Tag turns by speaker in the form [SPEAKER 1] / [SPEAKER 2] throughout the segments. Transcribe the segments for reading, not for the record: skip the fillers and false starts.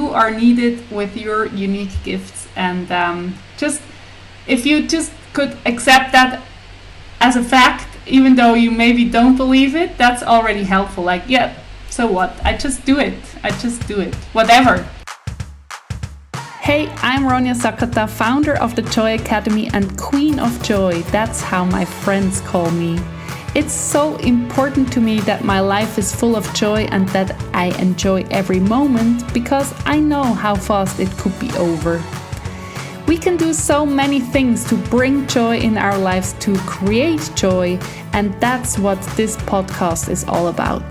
[SPEAKER 1] you are needed with your unique gifts. And just if you just could accept that as a fact, even though you maybe don't believe it, that's already helpful. Like, yeah, so what? I just do it. Whatever. Hey, I'm Ronja Sakata, founder of the Joy Academy and Queen of Joy. That's how my friends call me. It's so important to me that my life is full of joy and that I enjoy every moment, because I know how fast it could be over. We can do so many things to bring joy in our lives, to create joy, and that's what this podcast is all about.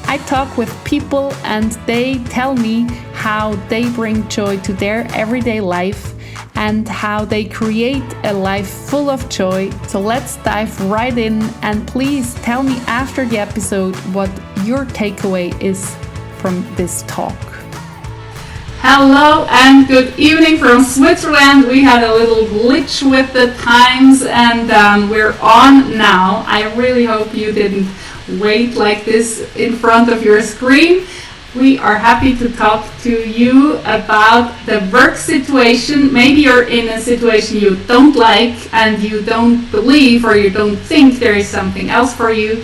[SPEAKER 1] I talk with people and they tell me how they bring joy to their everyday life and how they create a life full of joy. So let's dive right in, and please tell me after the episode what your takeaway is from this talk. Hello and good evening from Switzerland. We had a little glitch with the times and we're on now. I really hope you didn't wait like this in front of your screen. We are happy to talk to you about the work situation. Maybe you're in a situation you don't like and you don't believe or you don't think there is something else for you.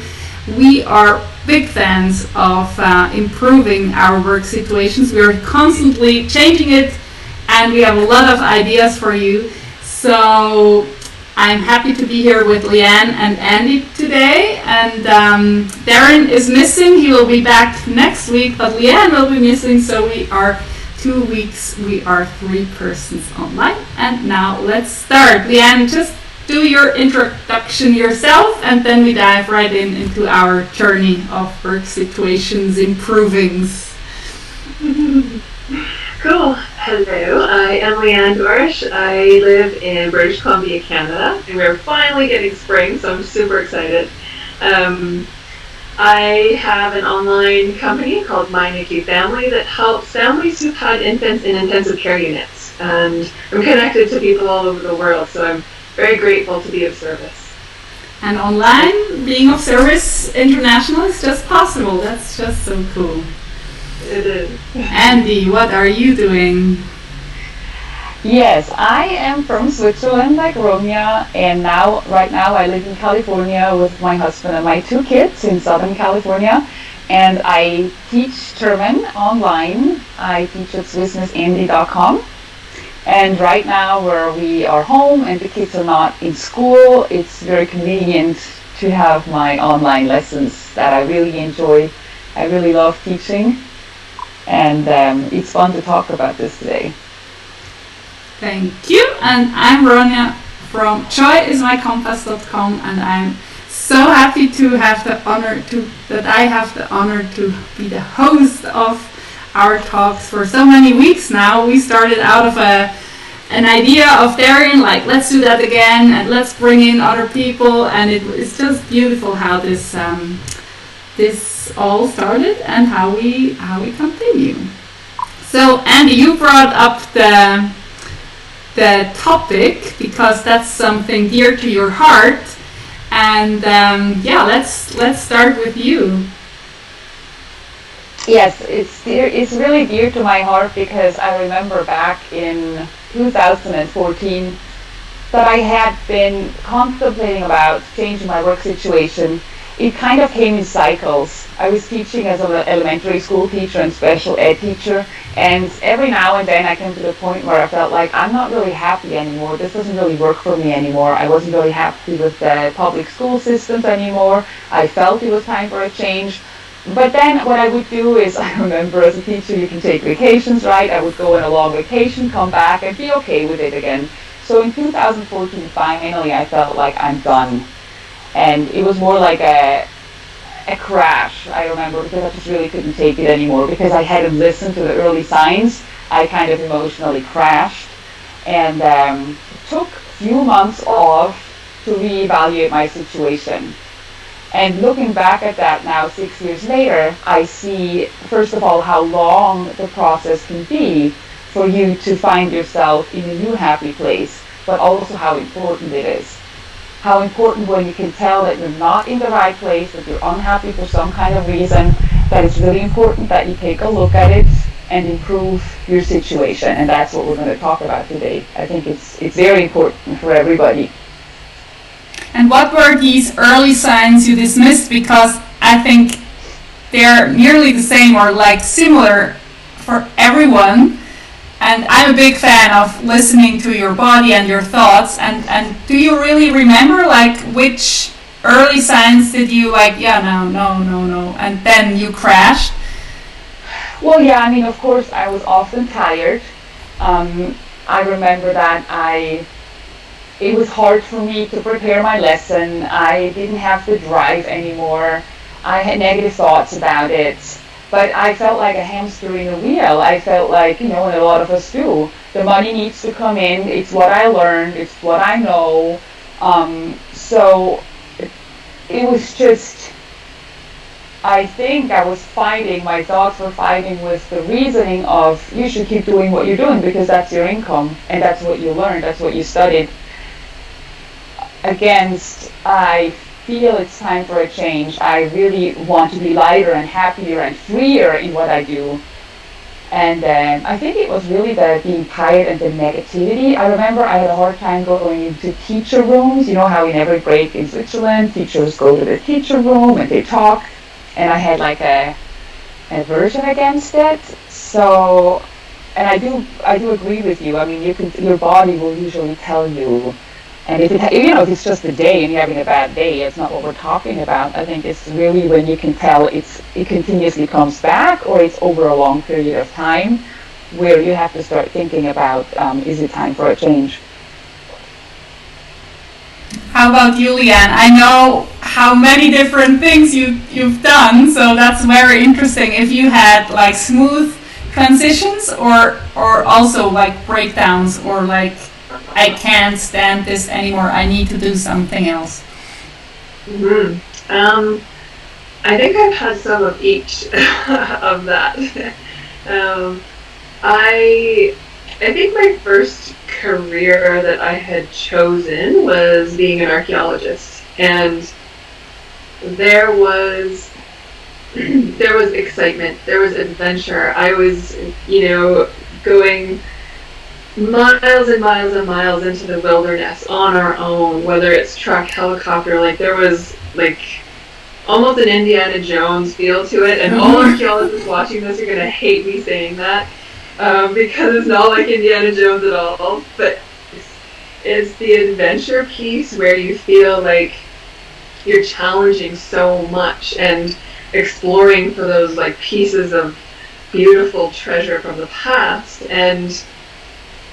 [SPEAKER 1] We are big fans of improving our work situations. We are constantly changing it and we have a lot of ideas for you. So I'm happy to be here with Leanne and Andy today, and Darren is missing. He will be back next week, but Leanne will be missing, so we are 2 weeks, we are 3 persons online. And now let's start. Leanne, just do your introduction yourself, and then we dive right into our journey of work situations improvings.
[SPEAKER 2] Cool. Hello, I am Leanne Dorsch. I live in British Columbia, Canada, and we're finally getting spring, so I'm super excited. I have an online company called My NICU Family that helps families who've had infants in intensive care units, and I'm connected to people all over the world, so I'm very grateful to be of service.
[SPEAKER 1] And online, being of service international is just possible. That's just so cool.
[SPEAKER 2] It is.
[SPEAKER 1] Andy, what are you doing?
[SPEAKER 3] Yes, I am from Switzerland, like Ronja, and right now I live in California with my husband and my 2 kids in Southern California, and I teach German online. I teach at swissmissandy.com, and right now where we are home and the kids are not in school, it's very convenient to have my online lessons that I really enjoy. I really love teaching. And it's fun to talk about this today.
[SPEAKER 1] Thank you. And I'm Ronja from joyismycompass.com, and I'm so happy to have the honor to be the host of our talks for so many weeks now. We started out of an idea of Darren, like, let's do that again and let's bring in other people, and it's just beautiful how this all started and how we continue. So Andy, you brought up the topic because that's something dear to your heart, and let's start with you.
[SPEAKER 3] Yes, it's really dear to my heart because I remember back in 2014 that I had been contemplating about changing my work situation. It kind of came in cycles. I was teaching as an elementary school teacher and special ed teacher, and every now and then I came to the point where I felt like I'm not really happy anymore. This doesn't really work for me anymore. I wasn't really happy with the public school systems anymore. I felt it was time for a change. But then what I would do is, I remember as a teacher you can take vacations, right? I would go on a long vacation, come back and be okay with it again. So in 2014 finally I felt like I'm done. And it was more like a crash, I remember, because I just really couldn't take it anymore. Because I hadn't listened to the early signs, I kind of emotionally crashed. And took a few months off to reevaluate my situation. And looking back at that now, 6 years later, I see, first of all, how long the process can be for you to find yourself in a new happy place, but also how important it is. How important when you can tell that you're not in the right place, that you're unhappy for some kind of reason, that it's really important that you take a look at it and improve your situation. And that's what we're going to talk about today. I think it's very important for everybody.
[SPEAKER 1] And what were these early signs you dismissed? Because I think they're nearly the same or like similar for everyone. And I'm a big fan of listening to your body and your thoughts. And do you really remember like which early signs did you like, yeah, no, and then you crashed?
[SPEAKER 3] Well, yeah, I mean, of course, I was often tired. I remember that it was hard for me to prepare my lesson. I didn't have the drive anymore. I had negative thoughts about it. But I felt like a hamster in a wheel. I felt like, and a lot of us do, the money needs to come in. It's what I learned. It's what I know. So it was just, I think I was fighting, my thoughts were fighting with the reasoning of you should keep doing what you're doing because that's your income and that's what you learned, that's what you studied. Against, I feel it's time for a change. I really want to be lighter and happier and freer in what I do. And I think it was really the being tired and the negativity. I remember I had a hard time going into teacher rooms. You know how in every break in Switzerland, teachers go to the teacher room and they talk. And I had like a aversion against it. So, and I do agree with you. I mean, your body will usually tell you. And if if it's just a day and you're having a bad day, it's not what we're talking about. I think it's really when you can tell it continuously comes back or it's over a long period of time where you have to start thinking about, is it time for a change?
[SPEAKER 1] How about you, Leanne? I know how many different things you've done, so that's very interesting. If you had like smooth transitions or also like breakdowns or like, I can't stand this anymore, I need to do something else.
[SPEAKER 2] Mm-hmm. I think I've had some of each of that. I think my first career that I had chosen was being an archaeologist, and there was excitement, there was adventure. I was, going miles and miles and miles into the wilderness on our own, whether it's truck, helicopter, like there was like almost an Indiana Jones feel to it, and all archaeologists watching this are going to hate me saying that because it's not like Indiana Jones at all, but it's the adventure piece where you feel like you're challenging so much and exploring for those like pieces of beautiful treasure from the past. And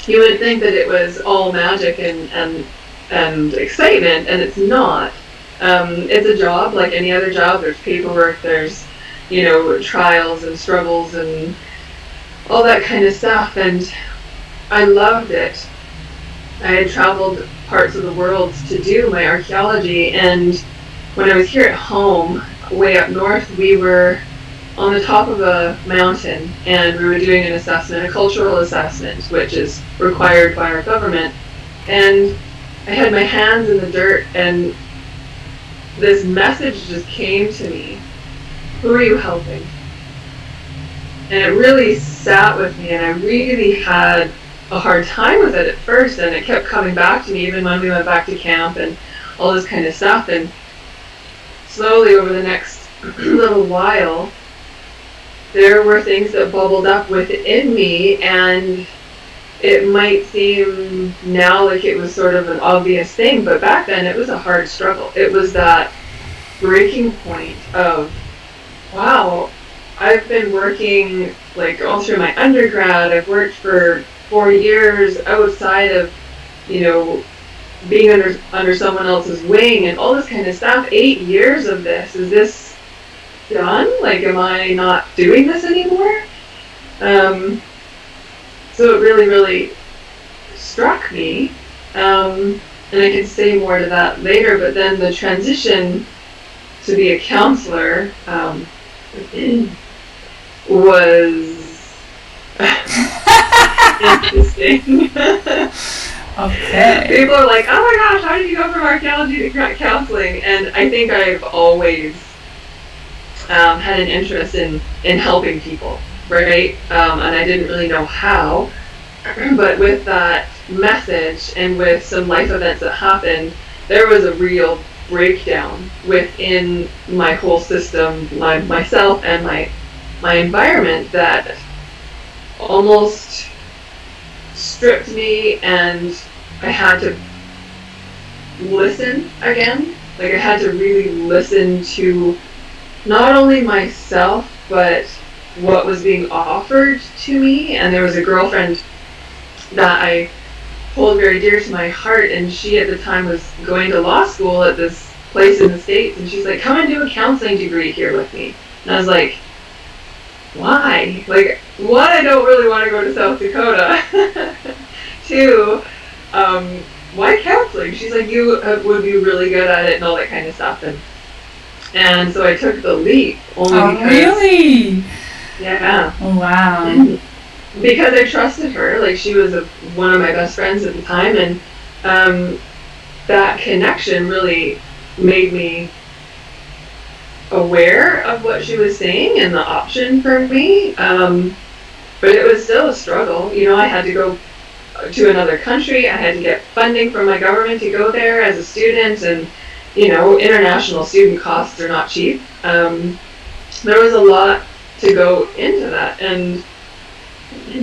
[SPEAKER 2] you would think that it was all magic and excitement, and it's not. It's a job like any other job. There's paperwork, there's, trials and struggles and all that kind of stuff, and I loved it. I had traveled parts of the world to do my archaeology, and when I was here at home, way up north, we were on the top of a mountain, and we were doing an assessment, a cultural assessment, which is required by our government. And I had my hands in the dirt, and this message just came to me. Who are you helping? And it really sat with me, and I really had a hard time with it at first, and it kept coming back to me even when we went back to camp and all this kind of stuff. And slowly over the next little while, there were things that bubbled up within me, and it might seem now like it was sort of an obvious thing, but back then it was a hard struggle. It was that breaking point of, wow, I've been working like all through my undergrad. I've worked for 4 years outside of, being under someone else's wing and all this kind of stuff. 8 years of this. Is this done? Like, am I not doing this anymore? So it really, really struck me. And I can say more to that later, but then the transition to be a counselor was interesting.
[SPEAKER 1] Okay.
[SPEAKER 2] People are like, oh my gosh, how did you go from archaeology to counseling? And I think I've always had an interest in helping people. right? And I didn't really know how. But with that message and with some life events that happened, there was a real breakdown within my whole system, myself and my environment that almost stripped me, and I had to listen again. Like I had to really listen to not only myself, but what was being offered to me. And there was a girlfriend that I hold very dear to my heart, and she at the time was going to law school at this place in the States, and she's like, come and do a counseling degree here with me. And I was like, why? Like, one, I don't really want to go to South Dakota. Two, why counseling? She's like, you would be really good at it and all that kind of stuff. And so I took the leap. Only because,
[SPEAKER 1] really?
[SPEAKER 2] Yeah.
[SPEAKER 1] Oh, wow.
[SPEAKER 2] Because I trusted her. Like, she was one of my best friends at the time, and that connection really made me aware of what she was saying and the option for me. But it was still a struggle. You know, I had to go to another country. I had to get funding from my government to go there as a student, and you know, international student costs are not cheap. There was a lot to go into that, and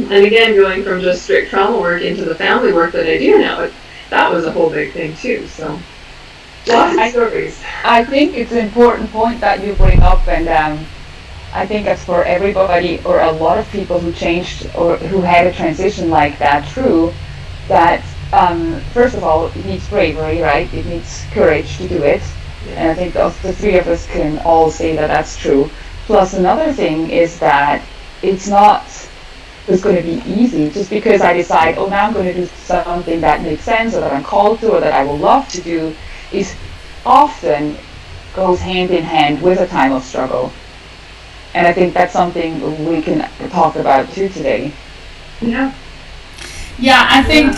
[SPEAKER 2] again, going from just strict trauma work into the family work that I do now, that was a whole big thing too. So lots of stories.
[SPEAKER 3] I think it's an important point that you bring up, and I think that's for everybody or a lot of people who changed or who had a transition like that true, that first of all, it needs bravery, right? It needs courage to do it. And I think the three of us can all say that that's true. Plus another thing is that it's not just going to be easy just because I decide, oh, now I'm going to do something that makes sense or that I'm called to or that I will love to do, is often goes hand in hand with a time of struggle. And I think that's something we can talk about too today.
[SPEAKER 2] Yeah.
[SPEAKER 1] Yeah, I think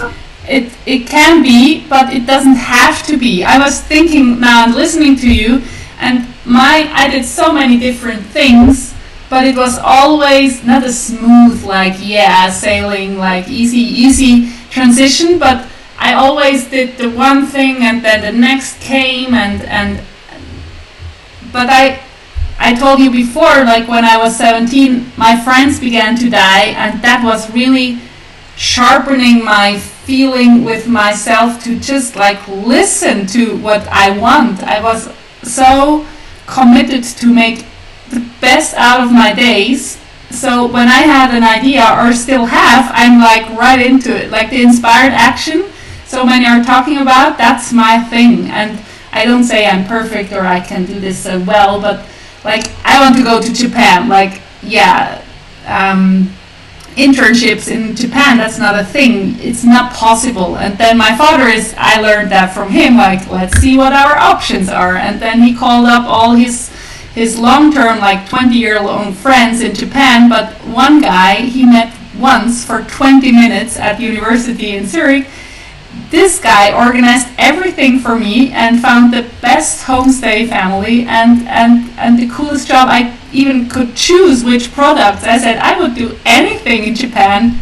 [SPEAKER 1] it can be, but it doesn't have to be. I was thinking now and listening to you, and I did so many different things, but it was always not a smooth, like, sailing, like easy transition, but I always did the one thing and then the next came, but I told you before, like when I was 17, my friends began to die, and that was really sharpening my feeling with myself to just like listen to what I want. I was so committed to make the best out of my days. So when I had an idea, or still have, I'm like right into it, like the inspired action. So when you're talking about, that's my thing. And I don't say I'm perfect or I can do this so well, but like I want to go to Japan. Like, internships in Japan, that's not a thing. It's not possible. And then my father I learned that from him, like, let's see what our options are. And then he called up all his long-term, like 20-year-long friends in Japan, but one guy he met once for 20 minutes at university in Zurich. This guy organized everything for me and found the best homestay family and the coolest job. I even could choose which products. I said I would do anything in Japan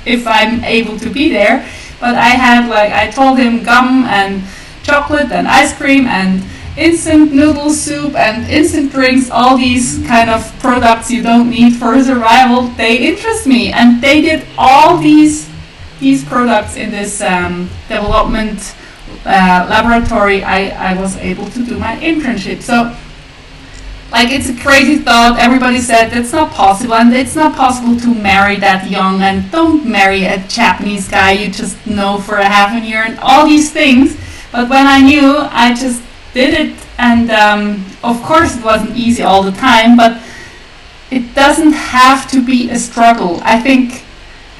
[SPEAKER 1] if I'm able to be there. But I told him gum and chocolate and ice cream and instant noodle soup and instant drinks, all these kind of products you don't need for survival. They interest me, and they did all these products in this development laboratory. I was able to do my internship. So, like, it's a crazy thought. Everybody said it's not possible, and it's not possible to marry that young, and don't marry a Japanese guy you just know for a half a year, and all these things. But when I knew, I just did it, and of course it wasn't easy all the time, but it doesn't have to be a struggle. I think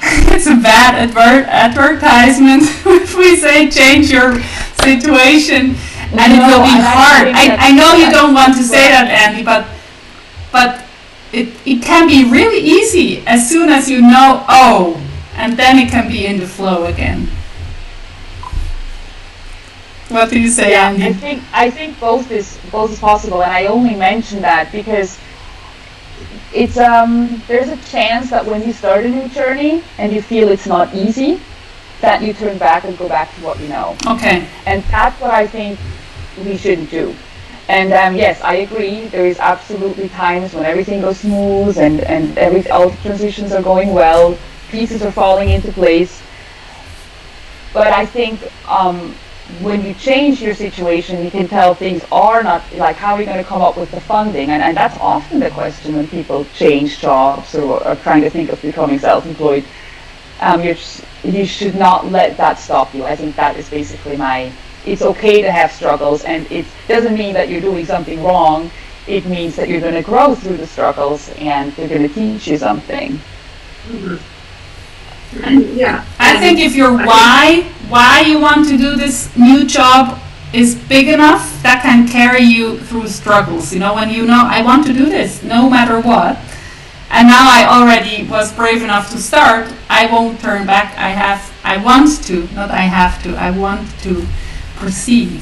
[SPEAKER 1] it's a bad advertisement if we say change your situation, and it will be hard. I know you don't want to say that, Andy, but it can be really easy as soon as you know, and then it can be in the flow again. What do you say, Andy?
[SPEAKER 3] I think both is possible, and I only mention that because it's there's a chance that when you start a new journey and you feel it's not easy, that you turn back and go back to what you know.
[SPEAKER 1] Okay.
[SPEAKER 3] And that's what I think we shouldn't do. And yes, I agree. There is absolutely times when everything goes smooth and all the transitions are going well, pieces are falling into place. But I think when you change your situation, you can tell things are not, like, how are we going to come up with the funding? And that's often the question when people change jobs or are trying to think of becoming self-employed. You should not let that stop you. I think that is basically it's okay to have struggles, and it doesn't mean that you're doing something wrong. It means that you're going to grow through the struggles and they're going to teach you something.
[SPEAKER 2] Yeah.
[SPEAKER 1] I think if your why you want to do this new job is big enough, that can carry you through struggles. You know, when you know, I want to do this no matter what, and now I already was brave enough to start, I won't turn back. I want to, not I have to. I want to proceed.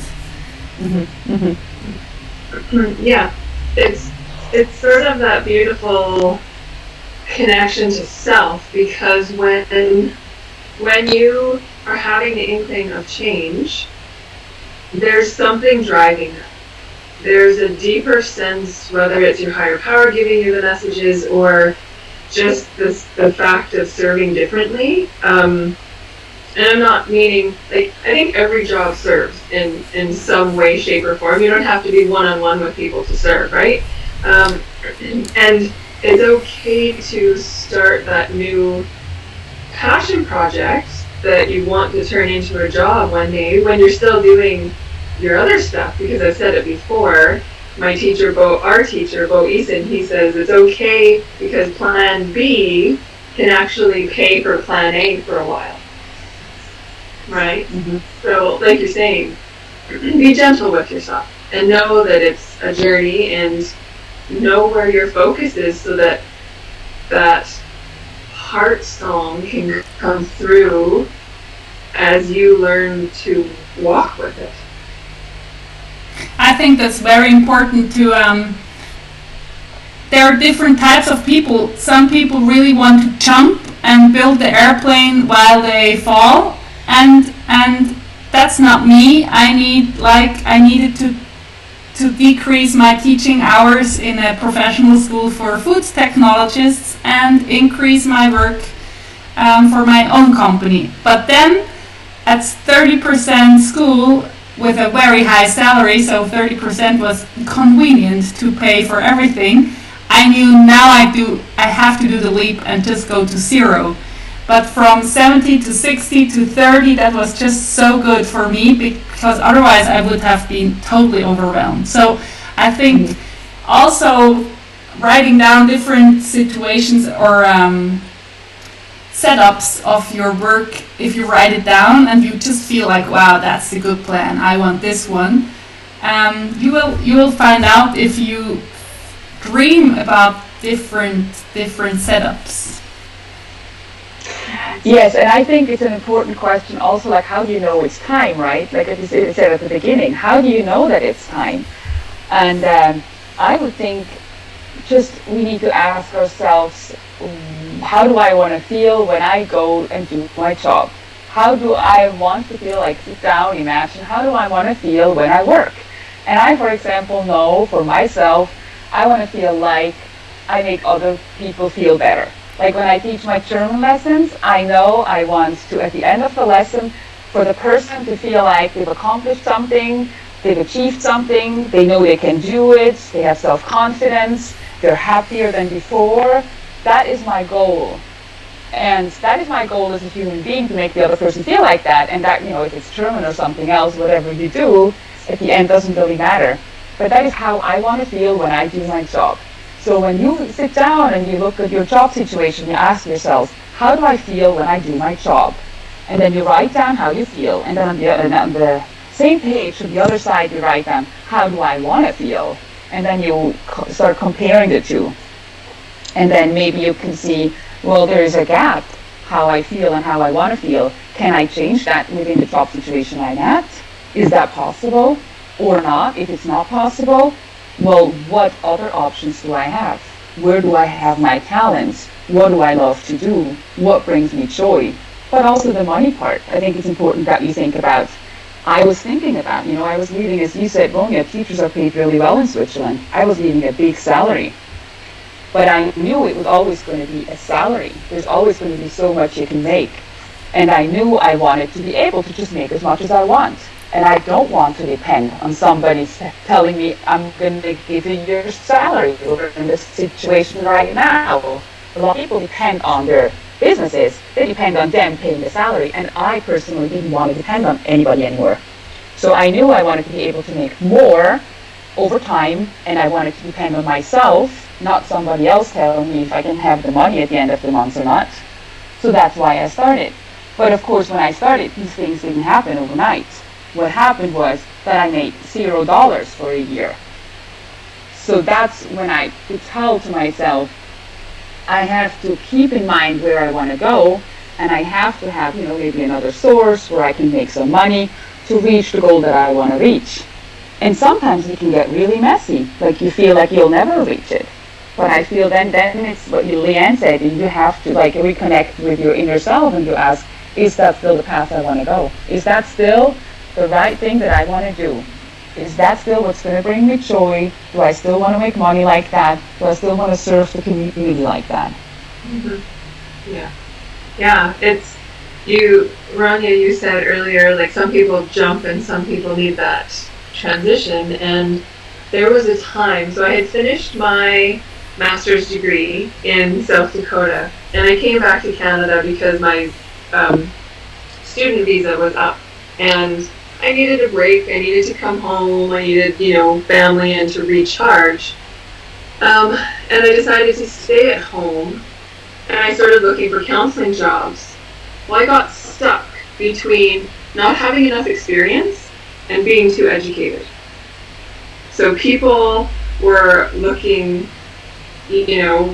[SPEAKER 2] Yeah, it's sort of that beautiful connection to self, because when you are having the inkling of change, there's something driving it. There's a deeper sense, whether it's your higher power giving you the messages or just the fact of serving differently. And I'm not meaning, like, I think every job serves in some way, shape, or form. You don't have to be one-on-one with people to serve, right? And it's okay to start that new passion project that you want to turn into a job one day when you're still doing your other stuff, because I've said it before. Our teacher, Bo Eason, he says it's okay because plan B can actually pay for plan A for a while. Right? So, like you're saying, be gentle with yourself and know that it's a journey, and know where your focus is so that that heart song can come through as you learn to walk with it.
[SPEAKER 1] I think that's very important to. There are different types of people. Some people really want to jump and build the airplane while they fall, and that's not me. I needed to decrease my teaching hours in a professional school for food technologists and increase my work for my own company. But then at 30% school with a very high salary, so 30% was convenient to pay for everything, I knew now I have to do the leap and just go to zero. But from 70 to 60 to 30, that was just so good for me, because otherwise I would have been totally overwhelmed. So I think also writing down different situations or setups of your work, if you write it down and you just feel like, wow, that's a good plan, I want this one, you will find out if you dream about different setups.
[SPEAKER 3] Yes, and I think it's an important question also, like, how do you know it's time, right? Like as you said at the beginning, how do you know that it's time? And I would think just we need to ask ourselves, how do I want to feel when I go and do my job? How do I want to feel? Like, sit down, imagine, how do I want to feel when I work? And I, for example, know for myself, I want to feel like I make other people feel better. Like when I teach my German lessons, I know I want to, at the end of the lesson, for the person to feel like they've accomplished something, they've achieved something, they know they can do it, they have self-confidence, they're happier than before. That is my goal. And that is my goal as a human being, to make the other person feel like that. And that, if it's German or something else, whatever you do, at the end doesn't really matter. But that is how I want to feel when I do my job. So when you sit down and you look at your job situation, you ask yourself, how do I feel when I do my job? And then you write down how you feel. And then on the same page, on the other side, you write down, how do I want to feel? And then you start comparing the two. And then maybe you can see, well, there is a gap, how I feel and how I want to feel. Can I change that within the job situation I'm at? Is that possible or not? If it's not possible, well, what other options do I have? where do I have my talents? What do I love to do? What brings me joy? But also the money part. I think it's important that you think about. I was thinking about, I was leaving, as you said, Ronja, teachers are paid really well in Switzerland. I was leaving a big salary. But I knew it was always going to be a salary. There's always going to be so much you can make. And I knew I wanted to be able to just make as much as I want. And I don't want to depend on somebody telling me I'm going to give you your salary. We're in this situation right now. A lot of people depend on their businesses. They depend on them paying the salary. And I personally didn't want to depend on anybody anymore. So I knew I wanted to be able to make more over time, and I wanted to depend on myself, not somebody else telling me if I can have the money at the end of the month or not. So that's why I started. But of course, when I started, these things didn't happen overnight. What happened was that I made $0 for a year. So that's when I could tell to myself, I have to keep in mind where I want to go, and I have to have, maybe another source where I can make some money to reach the goal that I want to reach. And sometimes it can get really messy, like you feel like you'll never reach it. But I feel then it's what Leanne said, and you have to reconnect with your inner self and you ask, is that still the path I want to go? Is that still the right thing that I want to do? Is that still what's going to bring me joy? Do I still want to make money like that? Do I still want to serve the community like that?
[SPEAKER 2] Mm-hmm. Yeah. Yeah, Ronja, you said earlier, some people jump and some people need that transition, and there was a time, so I had finished my master's degree in South Dakota, and I came back to Canada because my student visa was up, and I needed a break, I needed to come home, I needed, family and to recharge, and I decided to stay at home, and I started looking for counseling jobs. Well, I got stuck between not having enough experience and being too educated. So people were looking,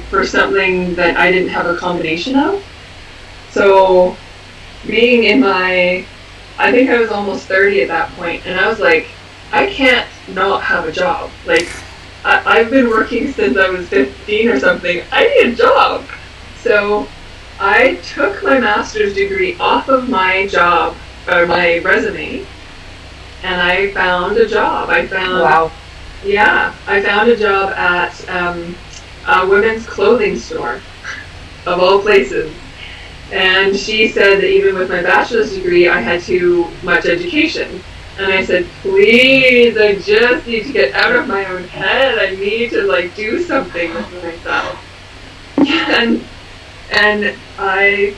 [SPEAKER 2] for something that I didn't have a combination of. So being I think I was almost 30 at that point, and I was like, I can't not have a job. I've been working since I was 15 or something. I need a job. So I took my master's degree off of my job, or my resume, and I found a job.
[SPEAKER 3] Wow.
[SPEAKER 2] Yeah, I found a job at a women's clothing store, of all places. And she said that even with my bachelor's degree, I had too much education. And I said, please, I just need to get out of my own head. I need to do something with myself. And I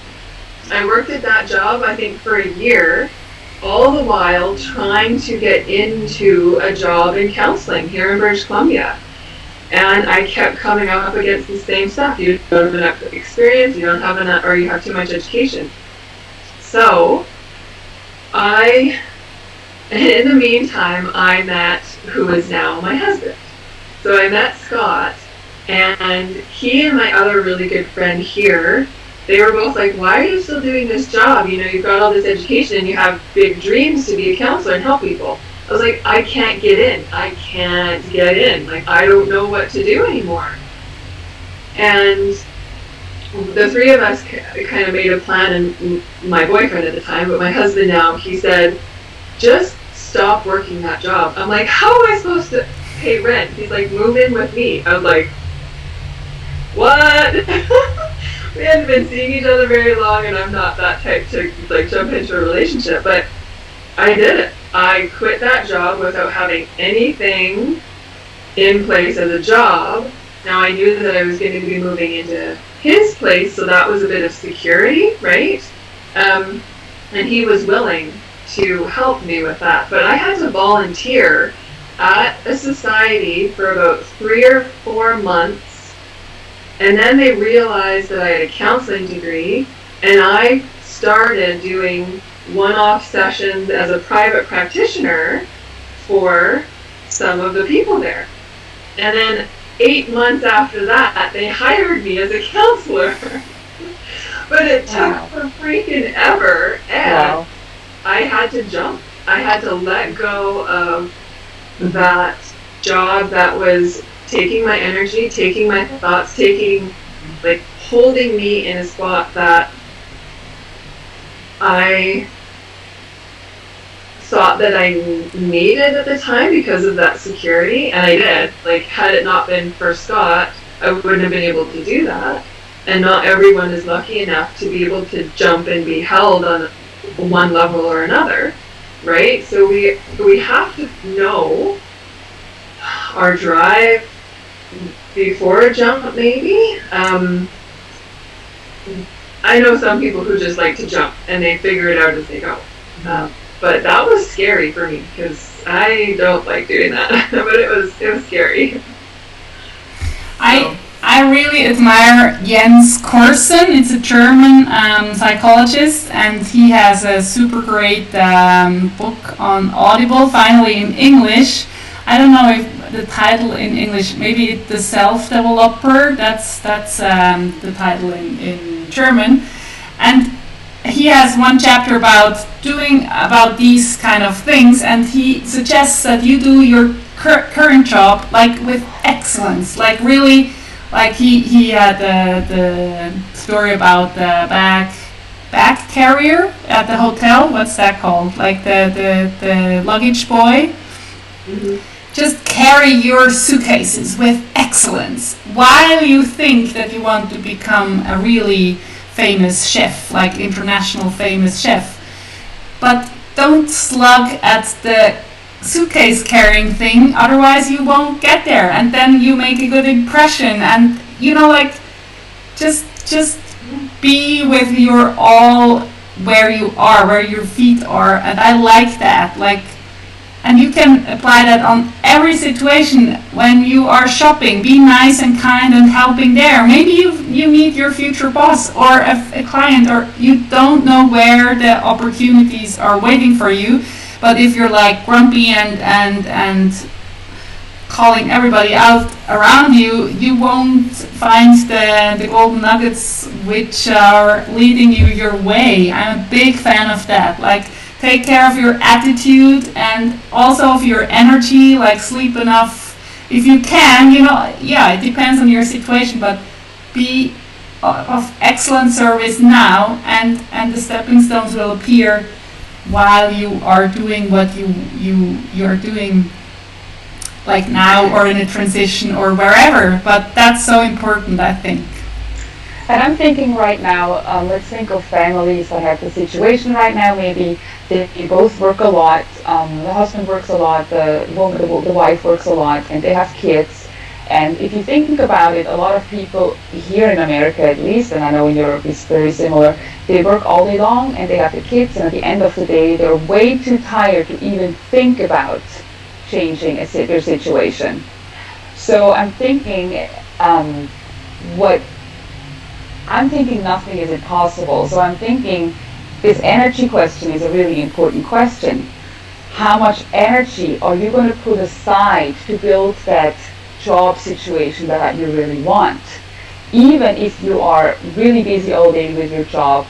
[SPEAKER 2] worked at that job, I think, for a year, all the while trying to get into a job in counseling here in British Columbia. And I kept coming up against the same stuff. You don't have enough experience, you don't have enough, or you have too much education. So in the meantime, I met who is now my husband. So I met Scott, and he and my other really good friend here, they were both like, why are you still doing this job? You've got all this education and you have big dreams to be a counselor and help people. I was like, I can't get in. I can't get in. I don't know what to do anymore. And the three of us kind of made a plan, and my boyfriend at the time, but my husband now, he said, just stop working that job. I'm like, how am I supposed to pay rent? He's like, move in with me. I was like, what? We hadn't been seeing each other very long, and I'm not that type to jump into a relationship, but I did it. I quit that job without having anything in place as a job. Now I knew that I was going to be moving into his place, so that was a bit of security, right? And he was willing to help me with that. But I had to volunteer at a society for about 3 or 4 months, and then they realized that I had a counseling degree, and I started doing one-off sessions as a private practitioner for some of the people there. And then 8 months after that, they hired me as a counselor. But it took for freaking ever, and I had to jump. I had to let go of that job that was taking my energy, taking my thoughts, holding me in a spot that I thought that I needed at the time because of that security, and I did. Had it not been for Scott, I wouldn't have been able to do that. And not everyone is lucky enough to be able to jump and be held on one level or another, right? So we have to know our drive before a jump, maybe. I know some people who just like to jump and they figure it out as they go. But that was scary for me because I don't like doing that. But it was scary.
[SPEAKER 1] I really admire Jens Korsen. It's a German psychologist, and he has a super great book on Audible, finally in English. I don't know if the title in English, maybe The Self-Developer, that's the title in German. And he has one chapter about these kind of things, and he suggests that you do your current job with excellence, really. He had the story about the bag carrier at the hotel. What's that called? The luggage boy.
[SPEAKER 2] Mm-hmm.
[SPEAKER 1] Just carry your suitcases with excellence while you think that you want to become a really famous chef, international famous chef. But don't slug at the suitcase carrying thing, otherwise you won't get there, and then you make a good impression. And just be with your all where you are, where your feet are. And I like that, and you can apply that on every situation. When you are shopping, be nice and kind and helping there. Maybe you meet your future boss or a client, or you don't know where the opportunities are waiting for you. But if you're grumpy and calling everybody out around you, you won't find the golden nuggets which are leading you your way. I'm a big fan of that. Take care of your attitude and also of your energy, sleep enough if you can. It depends on your situation, but be of excellent service now, and the stepping stones will appear while you are doing what you're doing, now or in a transition or wherever. But that's so important, I think.
[SPEAKER 3] And I'm thinking right now, let's think of families that have the situation right now. Maybe they both work a lot. The husband works a lot, the wife works a lot, and they have kids. And if you think about it, a lot of people here in America, at least, and I know in Europe it's very similar, they work all day long and they have the kids, and at the end of the day they're way too tired to even think about changing their situation. So I'm thinking, nothing is impossible. So I'm thinking this energy question is a really important question. How much energy are you going to put aside to build that job situation that you really want? Even if you are really busy all day with your job,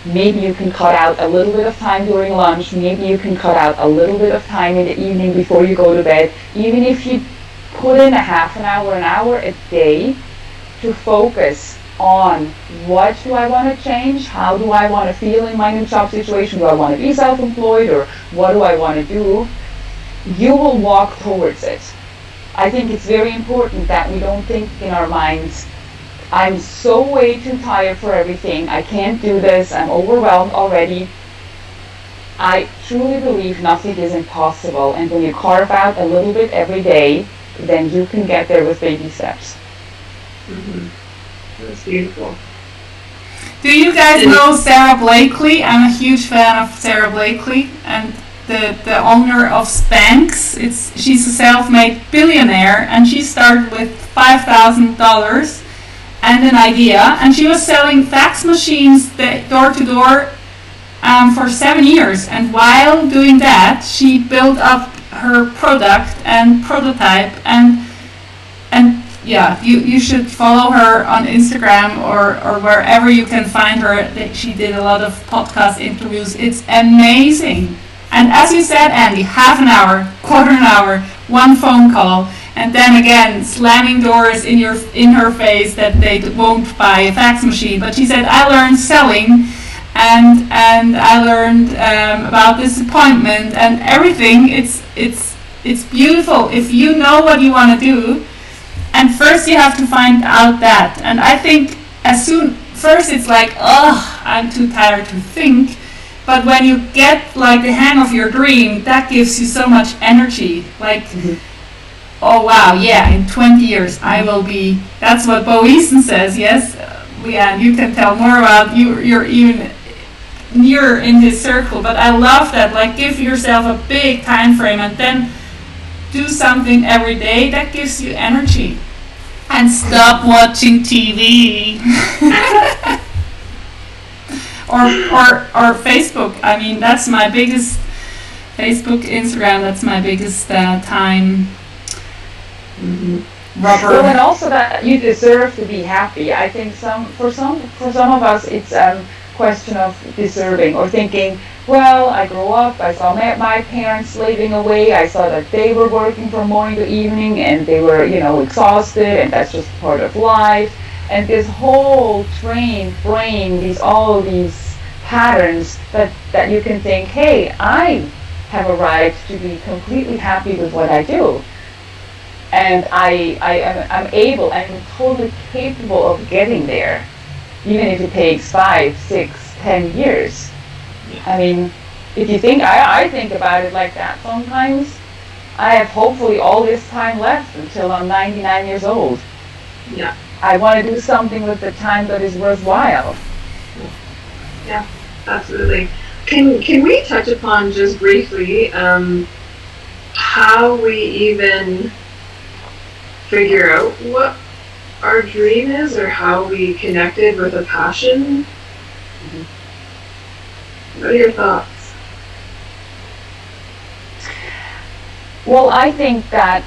[SPEAKER 3] maybe you can cut out a little bit of time during lunch, maybe you can cut out a little bit of time in the evening before you go to bed, even if you put in a half an hour a day to focus on what do I want to change, how do I want to feel in my new job situation, do I want to be self-employed, or what do I want to do, you will walk towards it. I think it's very important that we don't think in our minds, I'm so way too tired for everything, I can't do this, I'm overwhelmed already. I truly believe nothing is impossible, and when you carve out a little bit every day, then you can get there with baby steps.
[SPEAKER 2] Mm-hmm. That's beautiful.
[SPEAKER 1] Do you guys know Sarah Blakely? I'm a huge fan of Sarah Blakely, and the owner of Spanx. She's a self-made billionaire, and she started with $5,000 and an idea, and she was selling fax machines door to door for 7 years. And while doing that, she built up her product and prototype, and yeah, you should follow her on Instagram or wherever you can find her. She did a lot of podcast interviews. It's amazing. And as you said, Andy, half an hour, quarter an hour, one phone call, and then again slamming doors in her face that they won't buy a fax machine. But she said, I learned selling, and I learned about disappointment and everything. It's beautiful if you know what you want to do, and first you have to find out that. And I think first it's like, oh, I'm too tired to think. But when you get like the hang of your dream, that gives you so much energy. Like, oh wow, yeah, in 20 years I will be. That's what Bo Easton says. Yes, Leanne, you can tell more about you're even near in his circle. But I love that. Like, give yourself a big time frame and then do something every day that gives you energy. And stop watching TV. or Facebook. I mean, that's my biggest Facebook, Instagram. That's my biggest time rubber.
[SPEAKER 3] Well, and also that you deserve to be happy. I think for some of us, it's a question of deserving or thinking. Well, I grew up, I saw my parents slaving away, I saw that they were working from morning to evening and they were, exhausted, and that's just part of life. And this whole trained brain, all these patterns that you can think, hey, I have a right to be completely happy with what I do. And I'm totally capable of getting there, even if it takes 5, 6, 10 years. I mean, if you think, I think about it like that sometimes. I have hopefully all this time left until I'm 99 years old.
[SPEAKER 2] Yeah.
[SPEAKER 3] I want to do something with the time that is worthwhile.
[SPEAKER 2] Yeah, absolutely. Can we touch upon just briefly how we even figure out what our dream is, or how we connected with a passion? What are your thoughts?
[SPEAKER 3] Well, I think that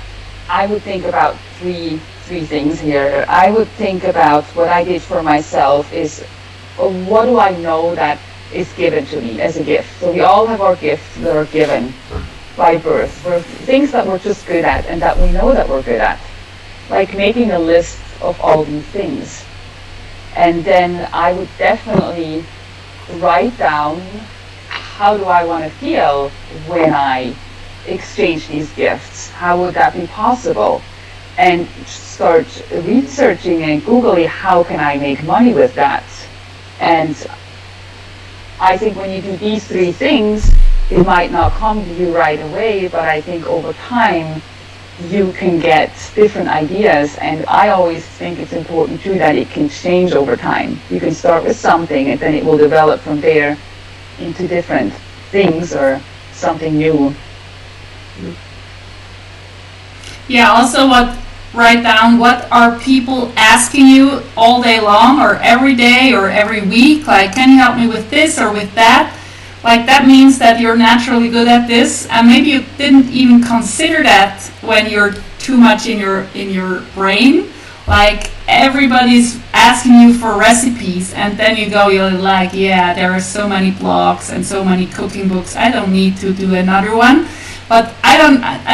[SPEAKER 3] I would think about three things here. I would think about what I did for myself is, what do I know that is given to me as a gift? So we all have our gifts that are given by birth, for things that we're just good at and that we know that we're good at. Like making a list of all these things. And then I would definitely write down, how do I want to feel when I exchange these gifts? How would that be possible? And start researching and Googling, how can I make money with that? And I think when you do these three things, it might not come to you right away, but I think over time you can get different ideas. And I always think it's important too that it can change over time. You can start with something and then it will develop from there into different things or something new.
[SPEAKER 1] Yeah, also write down what are people asking you all day long or every day or every week, like, can you help me with this or with that? Like, that means that you're naturally good at this, and maybe you didn't even consider that when you're too much in your brain. Like, everybody's asking you for recipes, and then you're like, yeah, there are so many blogs and so many cooking books, I don't need to do another one. But I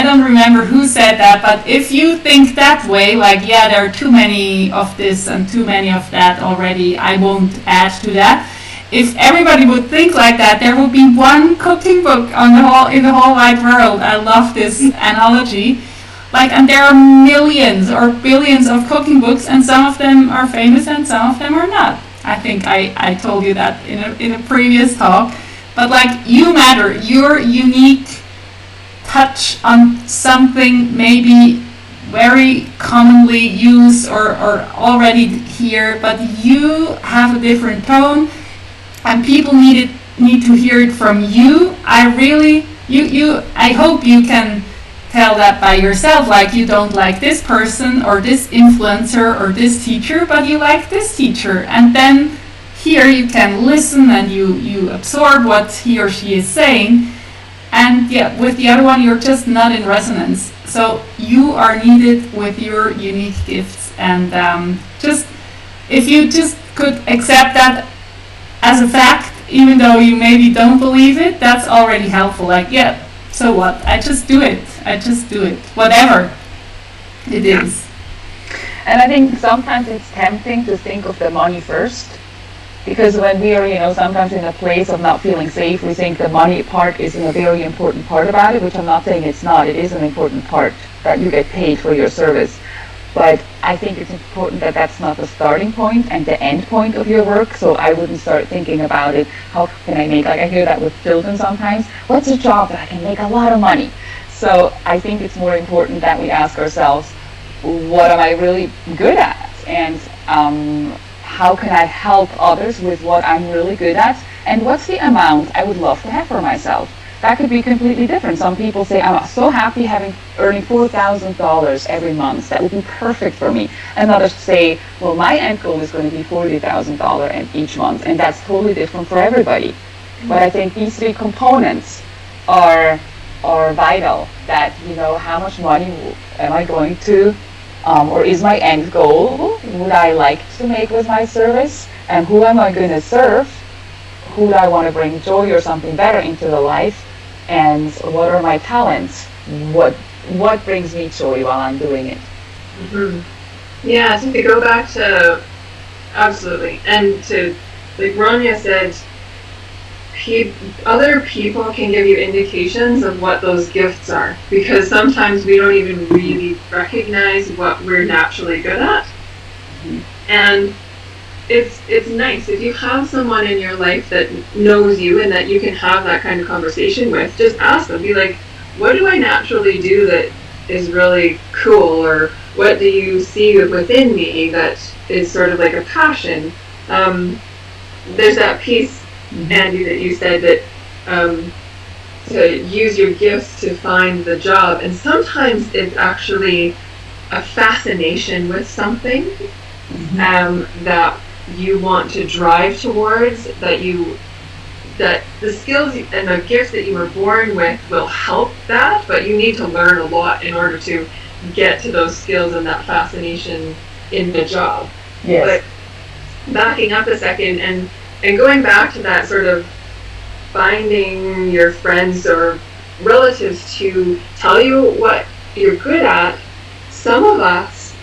[SPEAKER 1] don't remember who said that, but if you think that way, like, yeah, there are too many of this and too many of that already, I won't add to that. If everybody would think like that, there would be one cooking book in the whole wide world. I love this analogy. Like, and there are millions or billions of cooking books, and some of them are famous and some of them are not. I think I told you that in a previous talk. But like, you matter. Your unique touch on something maybe very commonly used or already here, but you have a different tone, and people need to hear it from you. I hope you can tell that by yourself, like, you don't like this person or this influencer or this teacher, but you like this teacher, and then here you can listen and you absorb what he or she is saying. And yeah, with the other one, you're just not in resonance. So you are needed with your unique gifts. And just if you just could accept that as a fact, even though you maybe don't believe it, that's already helpful. Like, yeah, so what? I just do it. Whatever. It
[SPEAKER 2] Yeah.
[SPEAKER 1] is.
[SPEAKER 3] And I think sometimes it's tempting to think of the money first, because when we are, sometimes in a place of not feeling safe, we think the money part isn't a very important part about it, which I'm not saying it's not. It is an important part that you get paid for your service. But I think it's important that that's not the starting point and the end point of your work. So I wouldn't start thinking about it. How can I make, like I hear that with children sometimes, what's a job that I can make a lot of money? So I think it's more important that we ask ourselves, what am I really good at? And how can I help others with what I'm really good at? And what's the amount I would love to have for myself? That could be completely different. Some people say, I'm so happy earning $4,000 every month. That would be perfect for me. And others say, well, my end goal is going to be $40,000 each month. And that's totally different for everybody. But I think these three components are vital. That, how much money am I going to, or is my end goal, would I like to make with my service? And who am I going to serve? Who do I want to bring joy or something better into the life? And what are my talents? What brings me joy while I'm doing it?
[SPEAKER 2] Mm-hmm. Yeah, I think to go back to, absolutely, and to, like Ronja said, other people can give you indications of what those gifts are, because sometimes we don't even really recognize what we're naturally good at. Mm-hmm. And it's nice if you have someone in your life that knows you and that you can have that kind of conversation with. Just ask them, be like, what do I naturally do that is really cool, or what do you see within me that is sort of like a passion? There's that piece, Andy, that you said that to use your gifts to find the job, and sometimes it's actually a fascination with something that you want to drive towards, that the skills and the gifts that you were born with will help that, but you need to learn a lot in order to get to those skills and that fascination in the job.
[SPEAKER 3] Yes.
[SPEAKER 2] But backing up a second and going back to that sort of finding your friends or relatives to tell you what you're good at, some of us,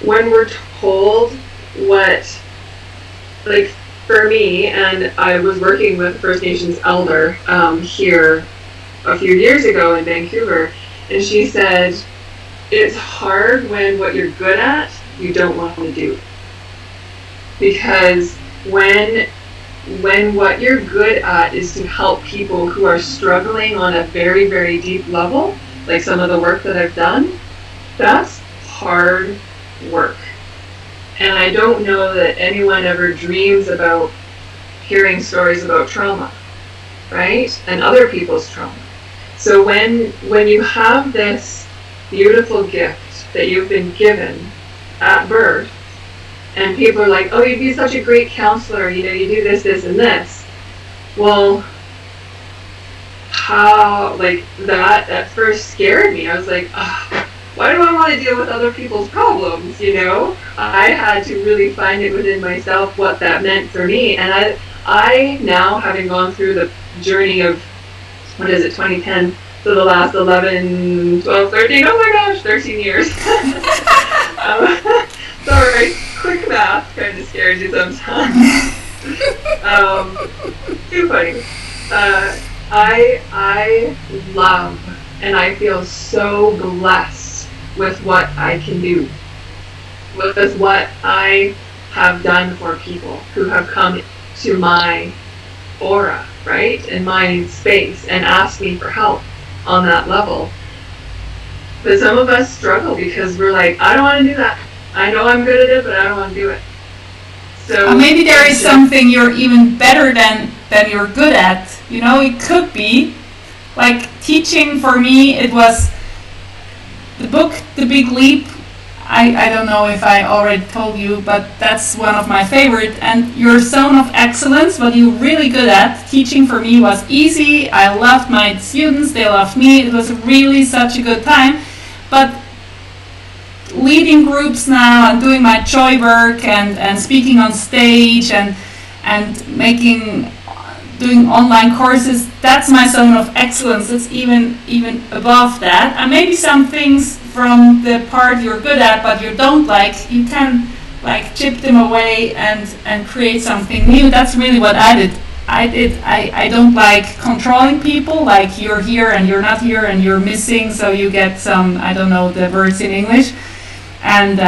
[SPEAKER 2] when we're told what, like for me, and I was working with a First Nations elder here a few years ago in Vancouver, and she said, it's hard when what you're good at, you don't want to do. Because when what you're good at is to help people who are struggling on a very, very deep level, like some of the work that I've done, that's hard work. And I don't know that anyone ever dreams about hearing stories about trauma, right? And other people's trauma. So when you have this beautiful gift that you've been given at birth, and people are like, oh, you'd be such a great counselor, you do this, this, and this. Well, how, like, that at first scared me. I was like, oh, why do I want to deal with other people's problems, I had to really find it within myself what that meant for me. And I now, having gone through the journey of, 2010, so the last 11, 12, 13, oh my gosh, 13 years. Sorry, quick math kind of scares you sometimes. Too funny. I love and I feel so blessed with what I can do, with what I have done for people who have come to my aura, right, in my space and asked me for help on that level. But some of us struggle because we're like, I don't want to do that. I know I'm good at it, but I don't want to do it. So
[SPEAKER 1] maybe there is something you're even better than you're good at. It could be like teaching. For me, it was the book The Big Leap. I don't know if I already told you, but that's one of my favorite. And your zone of excellence, what you're really good at. Teaching for me was easy. I loved my students. They loved me. It was really such a good time. But leading groups now and doing my joy work and speaking on stage and doing online courses, that's my zone of excellence. It's even above that. And maybe some things from the part you're good at but you don't like, you can like chip them away and create something new. That's really what I did. I don't like controlling people, like you're here and you're not here and you're missing, so you get some, I don't know the words in English, and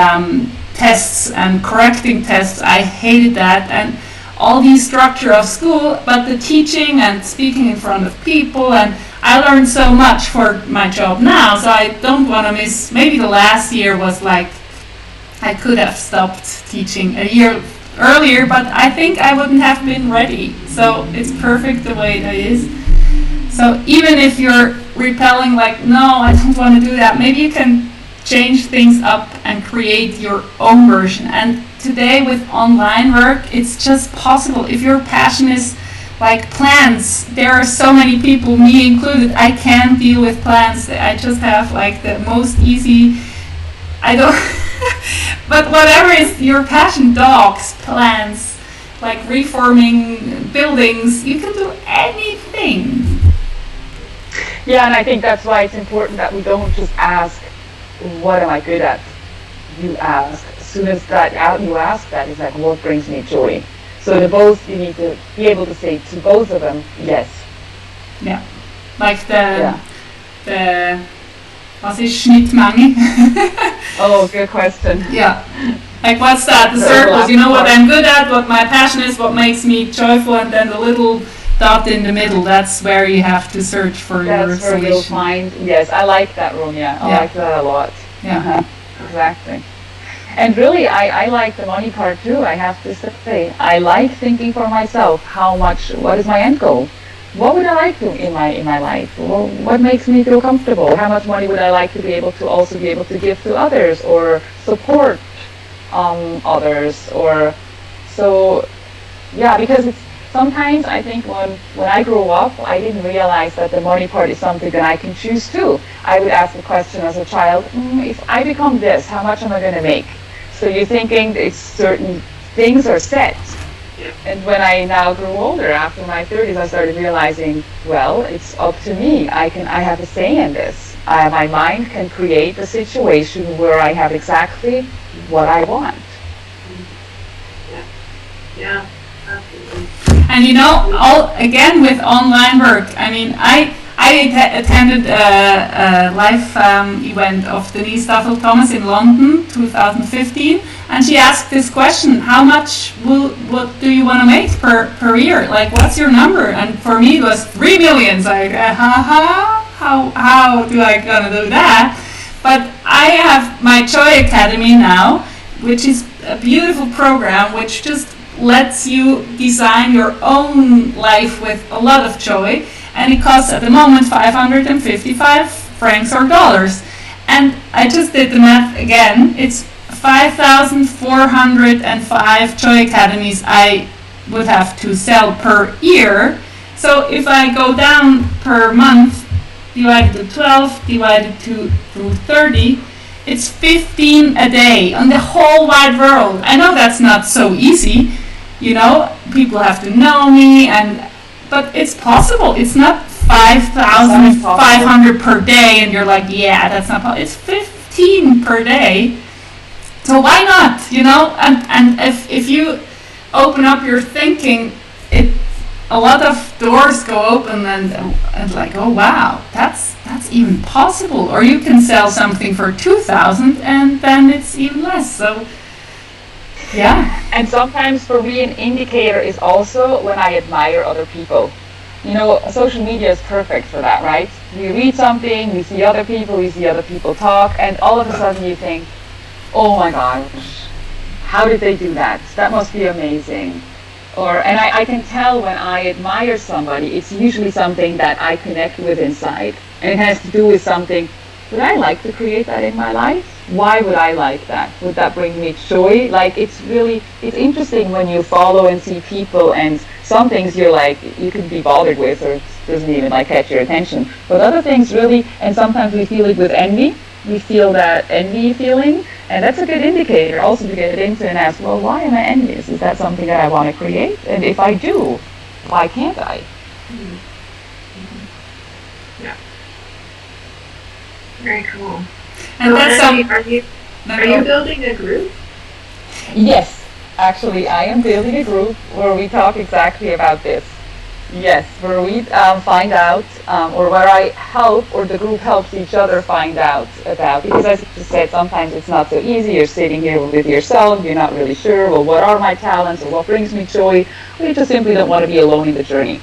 [SPEAKER 1] tests and correcting tests. I hated that, and all the structure of school, but the teaching and speaking in front of people, and I learned so much for my job now, so I don't want to miss. Maybe the last year was like, I could have stopped teaching a year earlier, but I think I wouldn't have been ready. So it's perfect the way it is. So even if you're repelling, like, no, I don't want to do that, maybe you can change things up and create your own version. And today with online work, it's just possible. If your passion is like plants, there are so many people, me included, I can't deal with plants. I just have like the most easy, I don't, but whatever is your passion, dogs, plants, like reforming buildings, you can do anything.
[SPEAKER 3] Yeah, and I think that's why it's important that we don't just ask, what am I good at? You ask. As soon as you ask that, it's like, what brings me joy? So you need to be able to say to both of them, yes.
[SPEAKER 1] Yeah. Like the was is Schnittmenge?
[SPEAKER 3] Oh, good question.
[SPEAKER 1] Yeah. Like what's that? The circles, you know what I'm good at, what my passion is, what makes me joyful, and then the little dot in the middle, that's where you have to search for your solution. That's where you'll
[SPEAKER 3] find, yes, I like that, Ronja. I like that a lot.
[SPEAKER 1] Yeah.
[SPEAKER 3] Exactly. And really, I like the money part too, I have to say. I like thinking for myself, what is my end goal? What would I like to in my life? Well, what makes me feel comfortable? How much money would I like to be able to give to others or support others? Or so, yeah, because sometimes I think when I grew up, I didn't realize that the money part is something that I can choose too. I would ask the question as a child, if I become this, how much am I going to make? So you're thinking it's certain things are set. And when I now grew older, after my 30s, I started realizing, well, it's up to me. I have a say in this. My mind can create a situation where I have exactly what I want.
[SPEAKER 2] Yeah, absolutely.
[SPEAKER 1] And you know, again with online work, I mean, I attended a live event of Denise Staffel Thomas in London, 2015, and she asked this question: how much what do you want to make per year? Like, what's your number? And for me, it was 3 million. Like, how do I gonna do that? But I have my Joy Academy now, which is a beautiful program which just lets you design your own life with a lot of joy, and it costs at the moment 555 francs or dollars. And I just did the math again. It's 5,405 Joy Academies I would have to sell per year. So if I go down per month, divided to 12, divided through 30, it's 15 a day on the whole wide world. I know that's not so easy. You know, people have to know me, but it's possible. It's not 5,500 per day, and you're like, yeah, that's not possible. It's 15 per day. So why not? You know, and if you open up your thinking, a lot of doors go open, and like, oh wow, that's even possible. Or you can sell something for 2,000, and then it's even less. So. Yeah.
[SPEAKER 3] And sometimes for me an indicator is also when I admire other people. You know, social media is perfect for that, right? You read something, you see other people talk, and all of a sudden you think, oh my gosh, how did they do that? That must be amazing. And I can tell when I admire somebody, it's usually something that I connect with inside. And it has to do with something, would I like to create that in my life? Why would I like that? Would that bring me joy? Like, it's interesting when you follow and see people, and some things you're like, you can be bothered with, or it doesn't even like catch your attention. But other things really, and sometimes we feel it with envy. We feel that envy feeling, and that's a good indicator also to get into and ask, well, why am I envious? Is that something that I want to create? And if I do, why can't I?
[SPEAKER 2] Mm-hmm. Mm-hmm. Yeah. Very cool.
[SPEAKER 1] And
[SPEAKER 2] So
[SPEAKER 1] that's
[SPEAKER 2] Annie,
[SPEAKER 1] some.
[SPEAKER 2] are you building a group?
[SPEAKER 3] Yes, actually, I am building a group where we talk exactly about this. Yes, where we find out, or where I help, or the group helps each other find out about. Because as you just said, sometimes it's not so easy. You're sitting here with yourself, you're not really sure, well, what are my talents, or what brings me joy? Or you just simply don't want to be alone in the journey.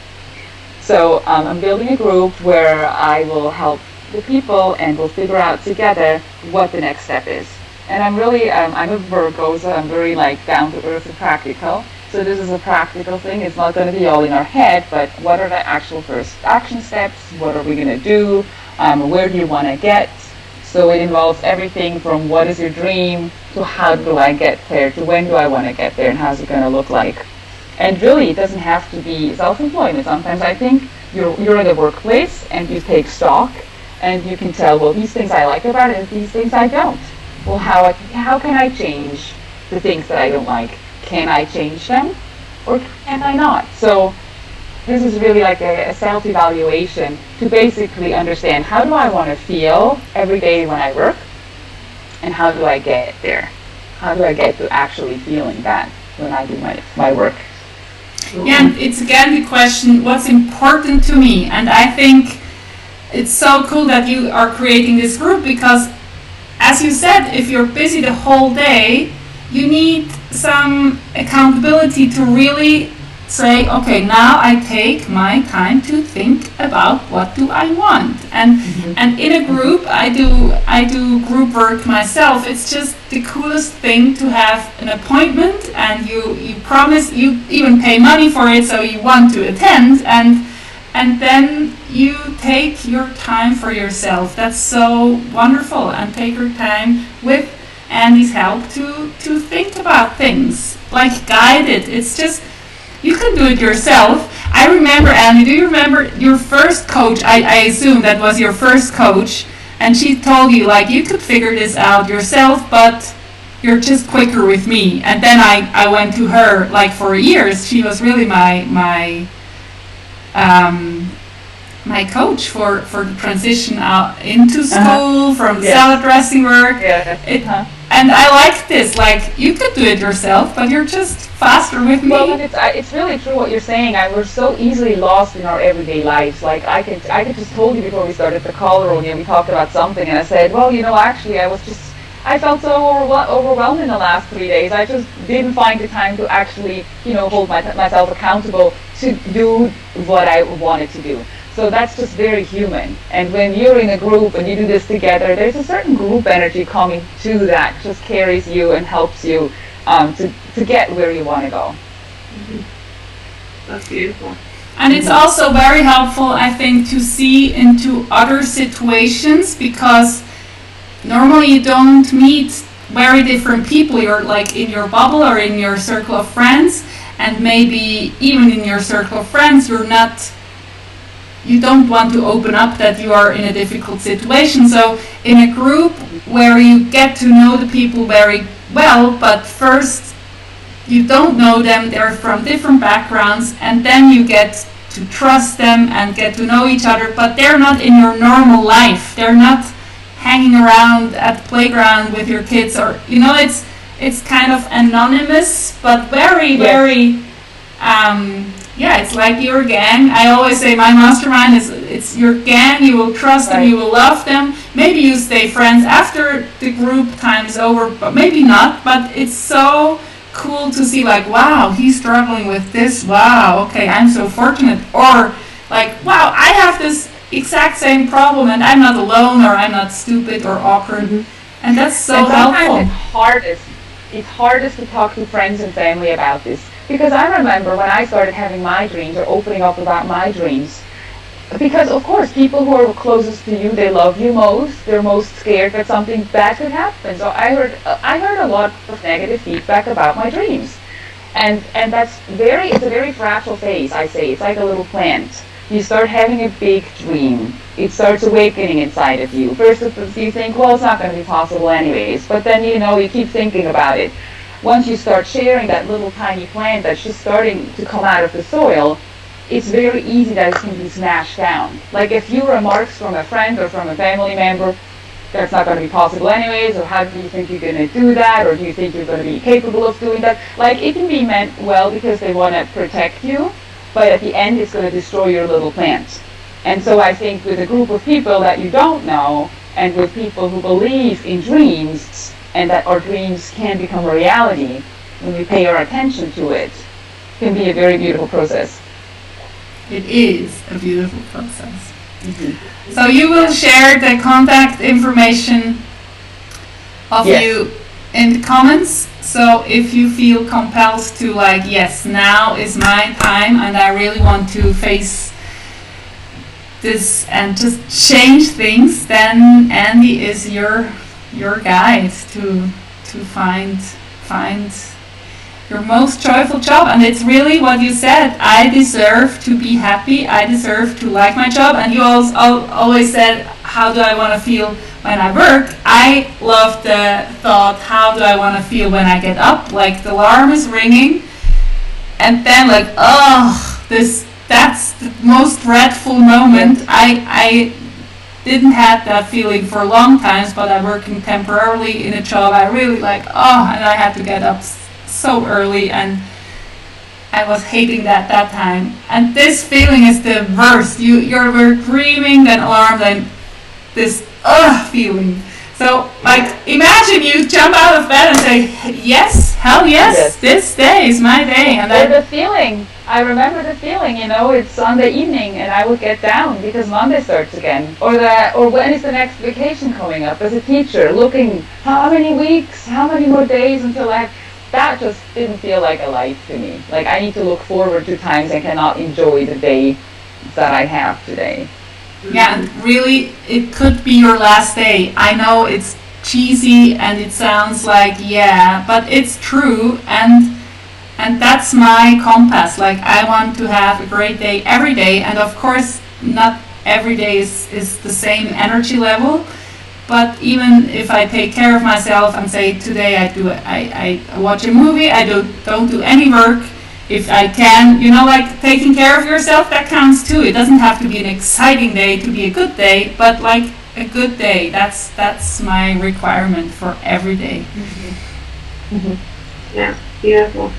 [SPEAKER 3] So I'm building a group where I will help the people and we'll figure out together what the next step is. And I'm really, I'm a Virgo, so I'm very like down to earth and practical. So this is a practical thing. It's not going to be all in our head, but what are the actual first action steps? What are we going to do? Where do you want to get? So it involves everything from what is your dream to how do I get there to when do I want to get there and how's it going to look like. And really, it doesn't have to be self-employment. Sometimes I think you're in the workplace and you take stock and you can tell, well, these things I like about it and these things I don't. Well, how can I change the things that I don't like? Can I change them or can I not? So this is really like a self-evaluation to basically understand how do I want to feel every day when I work and how do I get there? How do I get to actually feeling that when I do my work?
[SPEAKER 1] Yeah, and it's again the question, what's important to me? And I think it's so cool that you are creating this group because, as you said, if you're busy the whole day, you need some accountability to really say, okay, now I take my time to think about what do I want. And in a group, I do group work myself. It's just the coolest thing to have an appointment and you promise, you even pay money for it, so you want to attend, and then you take your time for yourself. That's so wonderful. And take your time with Andy's help to think about things, like guided. It's just, you can do it yourself. I remember, Andy, do you remember your first coach? I assume that was your first coach, and she told you, like, you could figure this out yourself, but you're just quicker with me. And then I went to her, like, for years. She was really my coach for the transition out into school from salad dressing work. And I like this, like, you could do it yourself, but you're just faster with me.
[SPEAKER 3] Well, and it's really true what you're saying. We're so easily lost in our everyday lives. Like, I could just told you before we started the call, Ronja, we talked about something, and I said, well, actually, I felt so overwhelmed in the last 3 days. I just didn't find the time to actually, hold myself accountable to do what I wanted to do. So that's just very human. And when you're in a group and you do this together, there's a certain group energy coming to that, just carries you and helps you to get where you want to go.
[SPEAKER 2] That's beautiful.
[SPEAKER 1] And it's also very helpful, I think, to see into other situations, because normally you don't meet very different people. You're like in your bubble or in your circle of friends, and maybe even in your circle of friends you don't want to open up that you are in a difficult situation. So in a group where you get to know the people very well, but first you don't know them, they're from different backgrounds, and then you get to trust them and get to know each other, but they're not in your normal life. They're not hanging around at the playground with your kids, or it's kind of anonymous, but very it's like your gang. I always say my mastermind it's your gang. You will trust them, you will love them. Maybe you stay friends after the group time is over, but maybe not. But it's so cool to see, like, wow, he's struggling with this. Wow, okay, I'm so fortunate. Or like, wow, I have this exact same problem and I'm not alone, or I'm not stupid or awkward. And that's so helpful.
[SPEAKER 3] It's hardest to talk to friends and family about this. Because I remember when I started having my dreams or opening up about my dreams, because of course people who are closest to you, they love you most, they're most scared that something bad could happen. So I heard a lot of negative feedback about my dreams. And it's a very fragile phase, I say. It's like a little plant. You start having a big dream. It starts awakening inside of you. First you think, well, it's not going to be possible anyways. But then, you keep thinking about it. Once you start sharing that little tiny plant that's just starting to come out of the soil, it's very easy that it can be smashed down. Like if you remarks from a friend or from a family member, that's not going to be possible anyways, or how do you think you're going to do that, or do you think you're going to be capable of doing that? Like, it can be meant well because they want to protect you, but at the end it's going to destroy your little plant. And so I think with a group of people that you don't know, and with people who believe in dreams, and that our dreams can become a reality when we pay our attention to it, can be a very beautiful process.
[SPEAKER 1] It is a beautiful process. Mm-hmm. So you will share the contact information of you in the comments. So if you feel compelled to, like, yes, now is my time and I really want to face this and just change things, then Andy is your guide to find your most joyful job. And it's really what you said, I deserve to be happy, I deserve to like my job. And you always said, how do I want to feel when I work? I love the thought, how do I want to feel when I get up? Like the alarm is ringing and then like, that's the most dreadful moment. I didn't have that feeling for a long time, but I'm working temporarily in a job I really like, and I had to get up so early, and I was hating that time. And this feeling is the worst. You're dreaming, then alarm, then this feeling. So, like, imagine you jump out of bed and say, yes, hell yes, this day is my day. And
[SPEAKER 3] then the feeling, I remember the feeling, it's Sunday evening and I would get down because Monday starts again. Or when is the next vacation coming up as a teacher, looking how many weeks, how many more days until that just didn't feel like a life to me. Like, I need to look forward to times I cannot enjoy the day that I have today.
[SPEAKER 1] Yeah, and really, it could be your last day. I know it's cheesy and it sounds like, but it's true, and that's my compass. Like, I want to have a great day every day, and of course, not every day is the same energy level. But even if I take care of myself and say today I watch a movie, I don't do any work. If I can, like taking care of yourself, that counts too. It doesn't have to be an exciting day to be a good day, but like a good day, that's my requirement for every day.
[SPEAKER 2] Mm-hmm. Mm-hmm. Yeah, beautiful.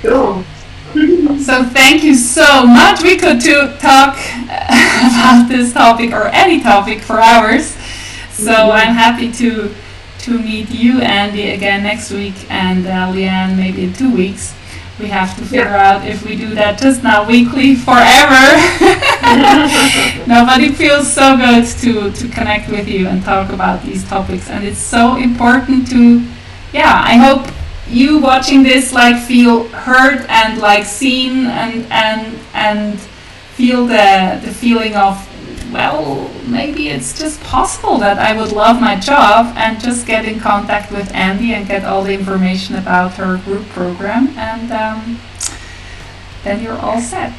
[SPEAKER 2] Cool.
[SPEAKER 1] So thank you so much. We could talk about this topic or any topic for hours. So I'm happy to meet you, Andy, again next week, and Leanne maybe in 2 weeks. We have to figure out if we do that just now weekly forever. No, but it feels so good to connect with you and talk about these topics, and it's so important to, I hope you watching this like feel heard and like seen and feel the feeling of, well, maybe it's just possible that I would love my job, and just get in contact with Andy and get all the information about her group program, and then you're all set.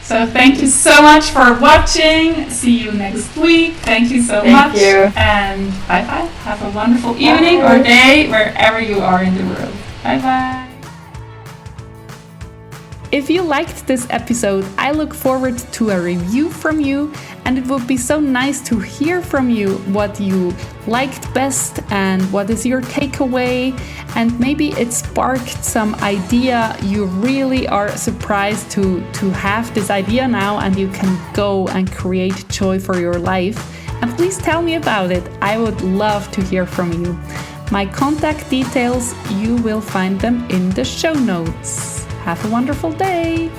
[SPEAKER 1] So thank you so much for watching. See you next week. Thank you so much.
[SPEAKER 3] Thank you.
[SPEAKER 1] And bye-bye. Have a wonderful evening or day wherever you are in the world. Bye-bye. If you liked this episode, I look forward to a review from you, and it would be so nice to hear from you what you liked best and what is your takeaway, and maybe it sparked some idea. You really are surprised to have this idea now, and you can go and create joy for your life. And please tell me about it. I would love to hear from you. My contact details, you will find them in the show notes. Have a wonderful day!